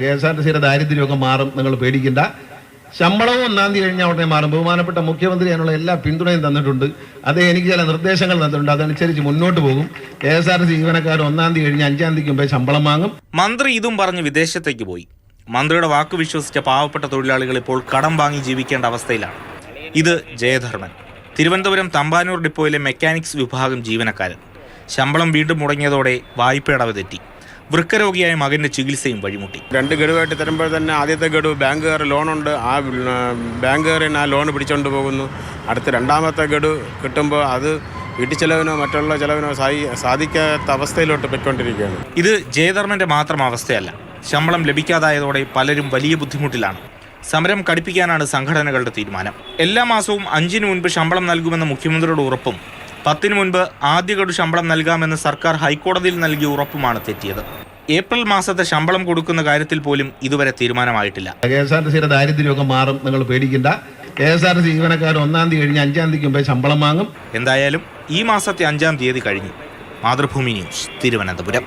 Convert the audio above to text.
KSRTCയുടെ ദാരിദ്ര്യമൊക്കെ മാറും, നിങ്ങൾ പേടിക്കണ്ട. ശമ്പളവും 1-ാം തീയതി കഴിഞ്ഞാൽ ഉടനെ മാറും. ബഹുമാനപ്പെട്ട മുഖ്യമന്ത്രി അതിനുള്ള എല്ലാ പിന്തുണയും തന്നിട്ടുണ്ട്. അതേ എനിക്ക് ചില നിർദ്ദേശങ്ങൾ തന്നിട്ടുണ്ട്, അതനുസരിച്ച് മുന്നോട്ട് പോകും. KSRTC ജീവനക്കാർ 1-ാം തീയതി കഴിഞ്ഞ് 5-ാം തീയതിക്ക് മുമ്പേ ശമ്പളം വാങ്ങും. മന്ത്രി ഇതും പറഞ്ഞ് വിദേശത്തേക്ക് പോയി. മന്ത്രിയുടെ വാക്ക് വിശ്വസിച്ച പാവപ്പെട്ട തൊഴിലാളികൾ ഇപ്പോൾ കടം വാങ്ങി ജീവിക്കേണ്ട അവസ്ഥയിലാണ്. ഇത് ജയധർമ്മൻ, തിരുവനന്തപുരം തമ്പാനൂർ ഡിപ്പോയിലെ മെക്കാനിക്സ് വിഭാഗം ജീവനക്കാരൻ. ശമ്പളം വീണ്ടും മുടങ്ങിയതോടെ വായ്പയടവ് തെറ്റി. വൃക്കരോഗിയായ മകന്റെ ചികിത്സയും വഴിമുട്ടി. 2 ഗഡുവായിട്ട് തരുമ്പോൾ തന്നെ ആദ്യത്തെ ഗഡു ബാങ്കുകാർ ലോണുണ്ട്, ആ ബാങ്കുകാരൻ ആ ലോൺ പിടിച്ചുകൊണ്ട് പോകുന്നു. അടുത്ത 2ാമത്തെ ഗഡു കിട്ടുമ്പോൾ അത് വീട്ടു ചെലവിനോ മറ്റുള്ള ചെലവിനോ സാധിക്കാത്ത അവസ്ഥയിലോട്ട് പോയിക്കൊണ്ടിരിക്കുകയാണ്. ഇത് ജയധർമ്മന്റെ മാത്രം അവസ്ഥയല്ല. ശമ്പളം ലഭിക്കാതായതോടെ പലരും വലിയ ബുദ്ധിമുട്ടിലാണ്. സമരം കടുപ്പിക്കാനാണ് സംഘടനകളുടെ തീരുമാനം. എല്ലാ മാസവും 5-ന് മുൻപ് ശമ്പളം നൽകുമെന്ന മുഖ്യമന്ത്രിയുടെ ഉറപ്പും 10-ന് മുൻപ് ആദ്യ ഗഡു ശമ്പളം നൽകാമെന്ന് സർക്കാർ ഹൈക്കോടതിയിൽ നൽകിയ ഉറപ്പുമാണ് തെറ്റിയത്. ഏപ്രിൽ മാസത്തെ ശമ്പളം കൊടുക്കുന്ന കാര്യത്തിൽ പോലും ഇതുവരെ തീരുമാനമായിട്ടില്ല. KSRTCയുടെ ദാരിദ്ര്യമൊക്കെ മാറും, നിങ്ങൾ പേടിക്കണ്ട. KSRTC ജീവനക്കാർ 1-ാം തീയതി കഴിഞ്ഞ് 5-ാം തീയതിക്ക് മുമ്പേ ശമ്പളം വാങ്ങും. എന്തായാലും ഈ മാസത്തെ 5-ാം തീയതി കഴിഞ്ഞു. മാതൃഭൂമി ന്യൂസ്, തിരുവനന്തപുരം.